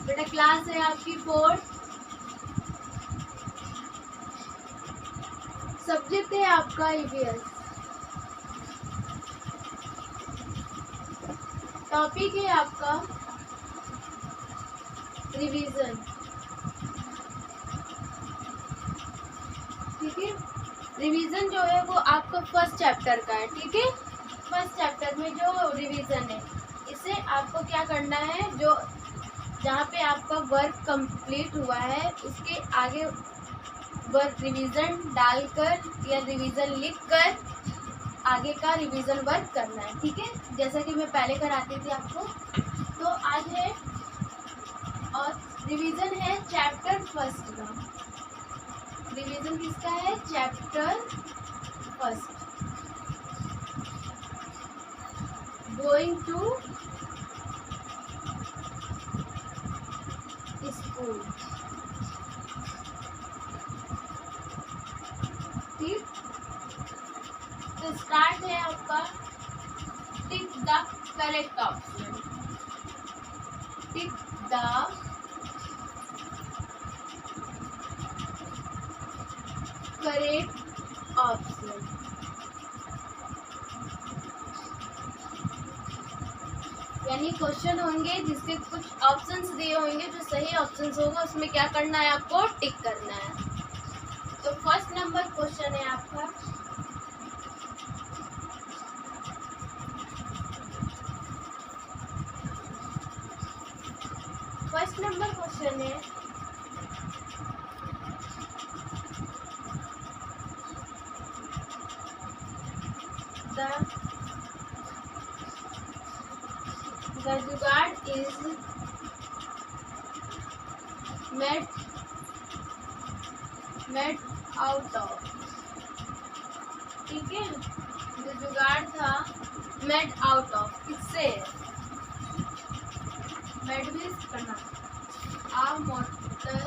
बेटा क्लास है आपकी 4th, सब्जेक्ट है आपका ईवीएस, टॉपिक है आपका रिवीजन। ठीक है, रिवीजन जो है वो आपका फर्स्ट चैप्टर का है। ठीक है, फर्स्ट चैप्टर में जो रिवीजन है, इसे आपको क्या करना है, जो जहाँ पे आपका वर्क कंप्लीट हुआ है उसके आगे वर्क रिवीजन डालकर या रिवीजन लिखकर आगे का रिवीजन वर्क करना है। ठीक है, जैसा कि मैं पहले कराती थी आपको। तो आज है और रिवीजन है चैप्टर फर्स्ट का। रिवीजन किसका है? Chapter first, going to school. ठीक, तो स्टार्ट है आपका tick the correct option. Tick the correct option. यानी क्वेश्चन होंगे जिसके कुछ ऑप्शंस दिए होंगे, जो सही ऑप्शंस होगा उसमें क्या करना है, आपको टिक करना है। तो फर्स्ट नंबर क्वेश्चन है आपका, फर्स्ट नंबर क्वेश्चन है the jugaad is made out of। ठीक है, जो जुगाड़ था मेड आउट ऑफ, किससे? मेड मीन्स करना, आ मोटर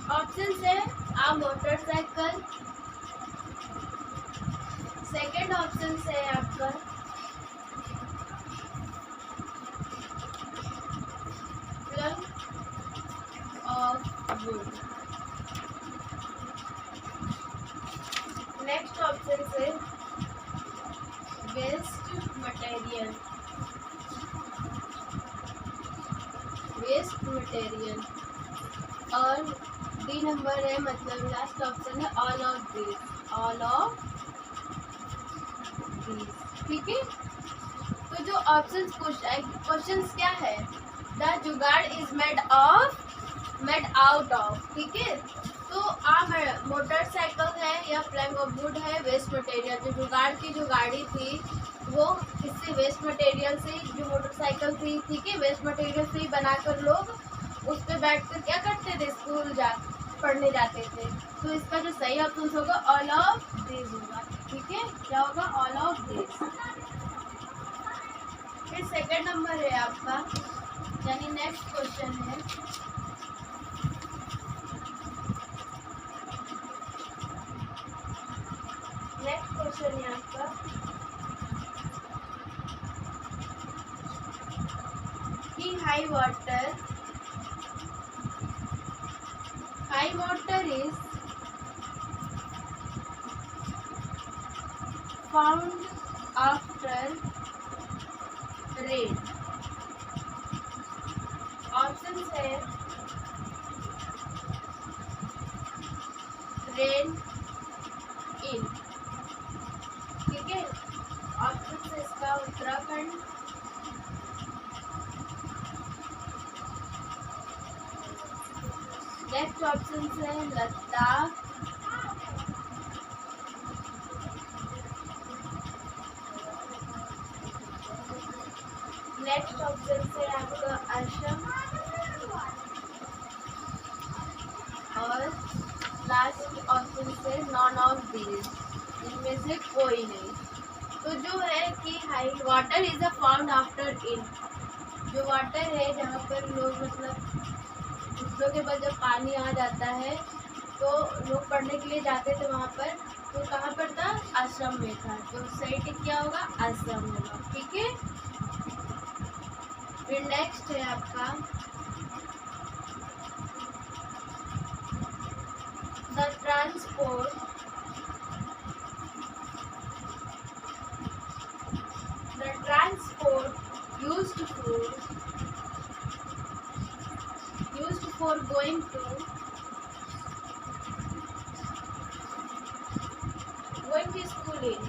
ऑप्शन है आ मोटरसाइकिल, सेकेंड ऑप्शन है आपका plug of would, next option है वेस्ट मटेरियल, और डी नंबर है, मतलब लास्ट ऑप्शन है ऑल ऑफ दीज। ठीक है, तो जो ऑप्शंस क्वेश्चंस क्या है, द जुगाड़ इज मेड आउट ऑफ। ठीक है, तो मोटरसाइकिल है या प्लैंक ऑफ वुड है वेस्ट मटेरियल। जो जुगाड़ की जो गाड़ी थी वो इससे वेस्ट मटेरियल से, जो मोटरसाइकिल थी, ठीक है, वेस्ट मटेरियल से ही बनाकर लोग उस पर बैठकर क्या करते थे, स्कूल पढ़ने जाते थे। तो इसका जो सही ऑप्शन होगा ऑल ऑफ दिस होगा। ठीक है, क्या होगा? All of this. फिर सेकंड नंबर है आपका, यानी नेक्स्ट क्वेश्चन है आपका कि high water is found after rain। Option है रेन इन। ठीक है, ऑप्शन है इसका उत्तराखंड, नेक्स्ट ऑप्शन है लद्दाख, नेक्स्ट ऑप्शन है आपका असम, और लास्ट ऑप्शन है नॉन ऑफ दीज, इनमें से कोई नहीं। तो जो है कि high water is a found after in, जो वाटर है जहाँ पर लोग मतलब दूसरों के पास जब पानी आ जाता है तो लोग पढ़ने के लिए जाते थे वहाँ पर, तो कहाँ पर था, आश्रम में था, तो सही टिक क्या होगा, आश्रम होगा। ठीक है, फिर नेक्स्ट है आपका the transport used for going to school in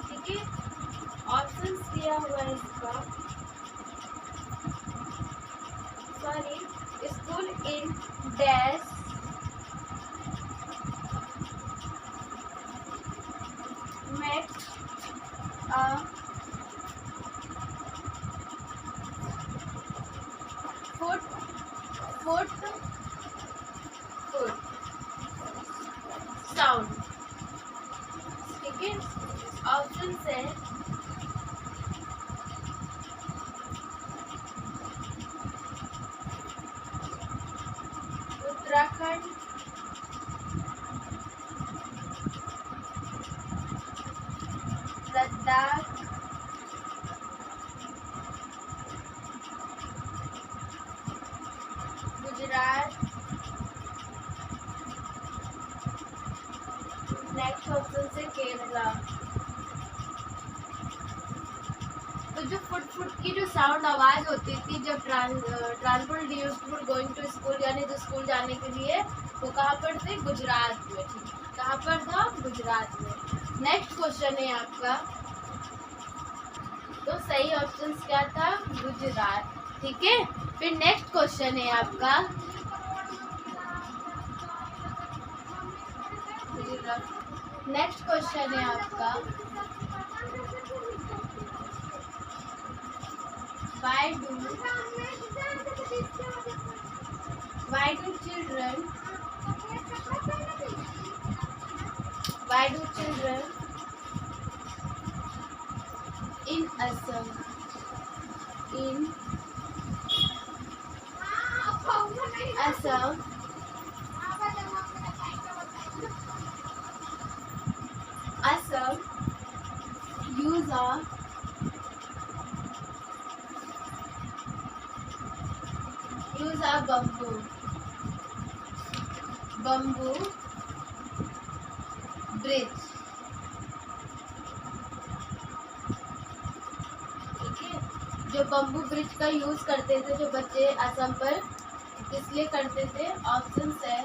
ठीक है, ऑप्शंस दिया हुआ है इसका, sorry, school in dash met a foot sound। ठीक है, ऑप्शन है उत्तराखंड, लद्दाख, गुजरात, नेक्स्ट ऑप्शन से केरला। तो जो फुट फुट की जो साउंड आवाज होती थी जब transport used for going to school, यानी जो स्कूल जाने के लिए, वो कहाँ पर थे, गुजरात में। कहाँ पर था, गुजरात में। नेक्स्ट क्वेश्चन है आपका, तो सही ऑप्शन क्या था, गुजरात। ठीक है, फिर नेक्स्ट क्वेश्चन है आपका नेक्स्ट क्वेश्चन है आपका why do children in Assam use a bamboo bridge। ठीक है, जो बम्बू ब्रिज का यूज करते थे जो बच्चे असम पर, किस लिए करते थे, ऑप्शन है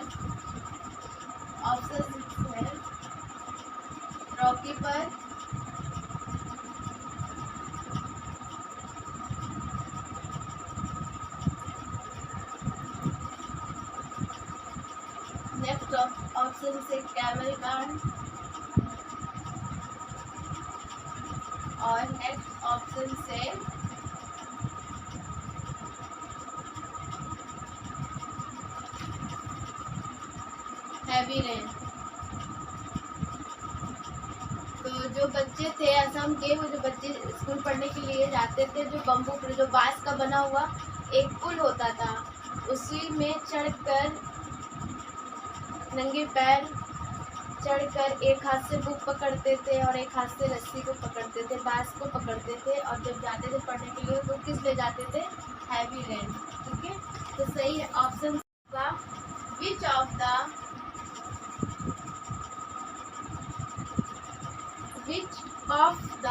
रॉकी पर, नेक्स्ट ऑप्शन से कैमल कार्ड, और नेक्स्ट ऑप्शन से हैवी रेन। तो जो बच्चे थे असम के, वो जो बच्चे स्कूल पढ़ने के लिए जाते थे, जो बम्बू जो बांस का बना हुआ एक पुल होता था, उसी में चढ़कर नंगे पैर चढ़कर एक हाथ से बुक पकड़ते थे और एक हाथ से रस्सी को पकड़ते थे, बांस को पकड़ते थे, और जब जाते थे पढ़ने के लिए तो किस ले जाते थे, हैवी रेन। ठीक है, तो सही ऑप्शन का which of the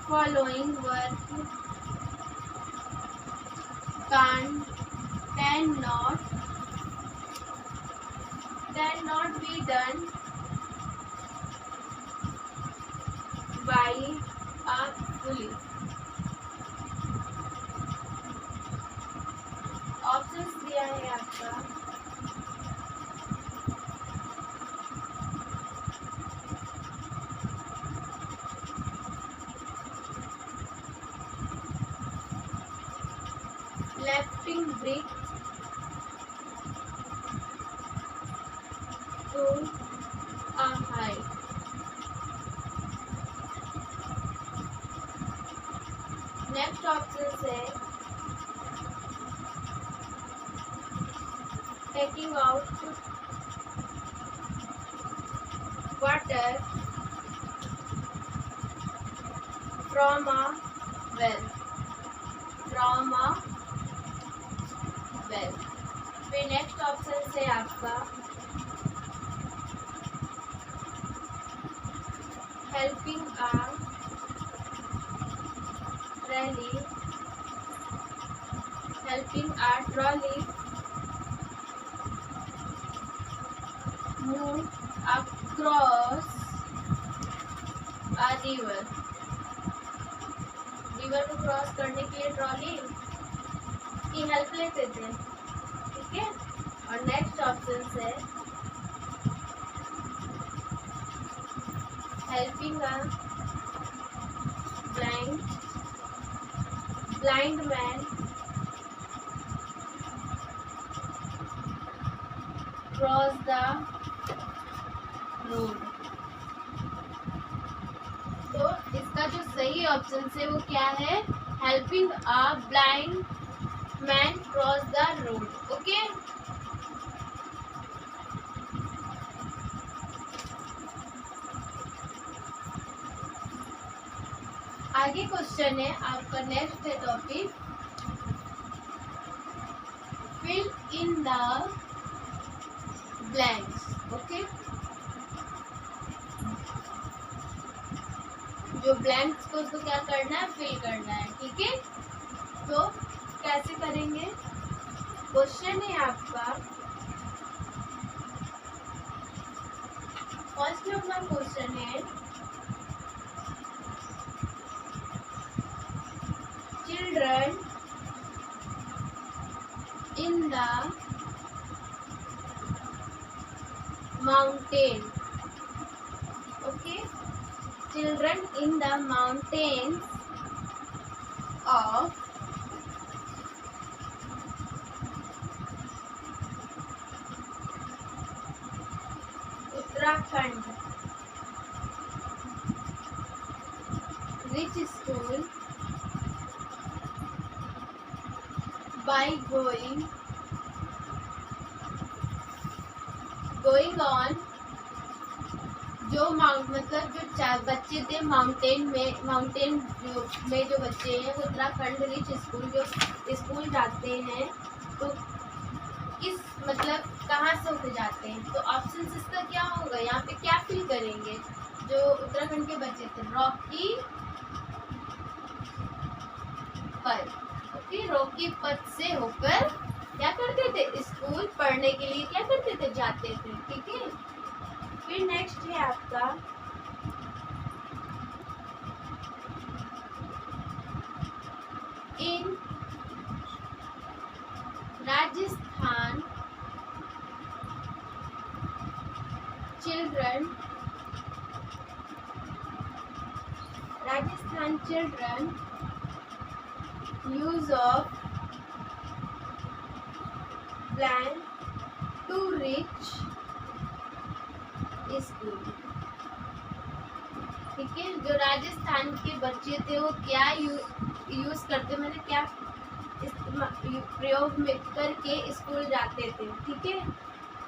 following work cannot be done by a police। Options दिया है आपका lifting brick to a height, next taking out water from a well, from a well। फिर नेक्स्ट ऑप्शन से आपका helping a trolley, helping a trolley move across a river, river को cross करने के लिए ट्रॉली की हेल्प लेते थे, ठीक है। और नेक्स्ट ऑप्शन है helping a blind man cross the road। तो इसका जो सही ऑप्शन है वो क्या है, helping a blind man cross the road. Okay, आगे क्वेश्चन है आपका, नेक्स्ट है topic fill in the blanks. Okay, जो ब्लैंक्स को तो क्या करना है, फिल करना है, ठीक है। तो कैसे करेंगे, क्वेश्चन है आपका, फर्स्ट नंबर क्वेश्चन है children in the mountain. Okay, children in the mountains of Uttarakhand rich school by going on, जो मतलब जो चार बच्चे थे माउंटेन में जो बच्चे हैं वो उत्तराखंड रिच स्कूल जो स्कूल जाते हैं, तो किस मतलब कहाँ से होके जाते हैं। तो ऑप्शन इसका क्या होगा, यहाँ पे क्या फिल करेंगे, जो उत्तराखंड के बच्चे थे रॉकी पर, रॉकी पथ से होकर क्या करते थे, स्कूल पढ़ने के लिए क्या करते थे, जाते थे, ठीक है। फिर नेक्स्ट है आपका in Rajasthan children use of plan to reach school, ठीक है। जो राजस्थान के बच्चे थे वो क्या यूज करते, मैंने क्या प्रयोग में करके स्कूल जाते थे, ठीक है।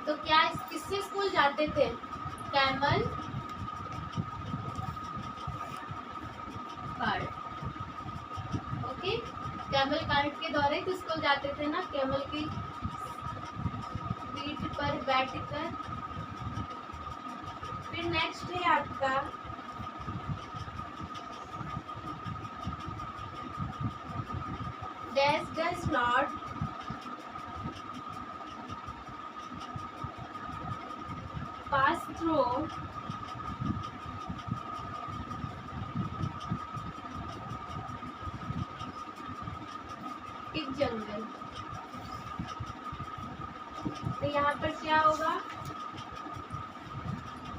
तो क्या किससे स्कूल जाते थे, camel cart. Okay, camel cart के द्वारा तो स्कूल जाते थे ना, कैमल की पीठ पर बैठकर। फिर नेक्स्ट है आपका dash does not pass through एक जंगल। तो यहाँ पर क्या होगा,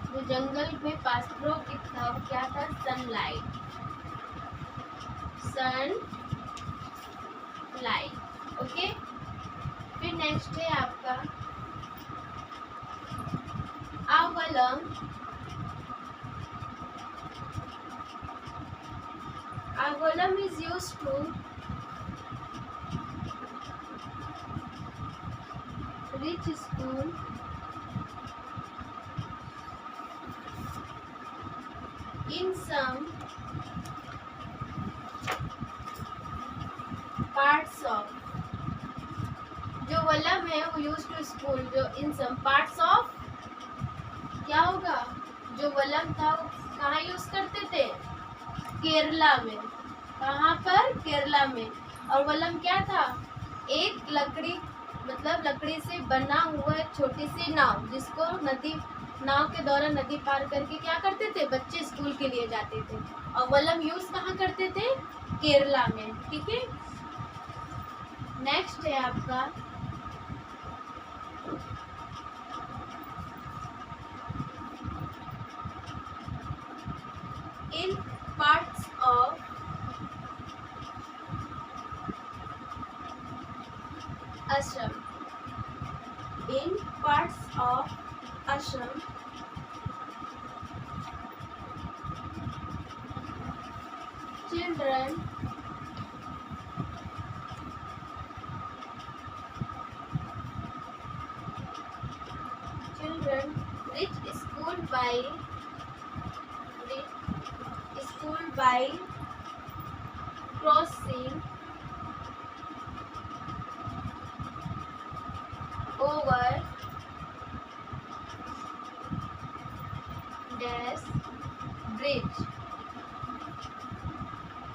जो जंगल में पास थ्रू क्या था, सनलाइट। ओके, फिर नेक्स्ट है आपका Agolum is used to reach which school in some parts of, जो वलम है वो यूज टू स्कूल, जो इन सम पार्ट्स ऑफ क्या होगा, जो वलम था वो कहाँ यूज करते थे, केरला में। कहाँ पर, केरला में। और वलम क्या था, एक लकड़ी, मतलब लकड़ी से बना हुआ एक छोटी सी नाव, जिसको नदी, नाव के दौरान नदी पार करके क्या करते थे, बच्चे स्कूल के लिए जाते थे। और वलम यूज कहाँ करते थे, केरला में। ठीक है, नेक्स्ट है आपका in parts of Assam. In parts of Assam, children reach school by crossing over dash bridge।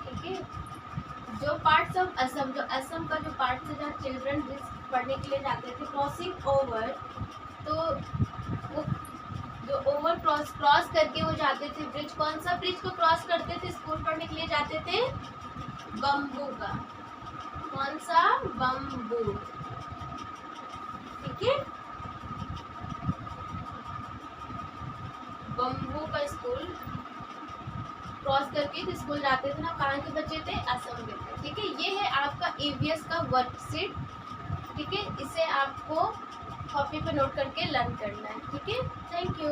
ठीक है, जो पार्ट्स ऑफ असम, जो असम का जो पार्ट है जहाँ चिल्ड्रन पढ़ने के लिए जाते थे, क्रॉसिंग ओवर, तो वो जो ओवर क्रॉस करके वो जाते थे ब्रिज, कौन सा ब्रिज को क्रॉस करते थे, स्कूल पढ़ने के लिए जाते थे, बम्बू का। कौन सा, बम्बू। ठीक है, बम्बू का स्कूल क्रॉस करके स्कूल जाते थे ना, कहाँ के बच्चे थे, असम के थे। ठीक है, ये है आपका ईवीएस का वर्कशीट। ठीक है, इसे आपको कॉपी पे नोट करके लर्न करना है। ठीक है, थैंक यू।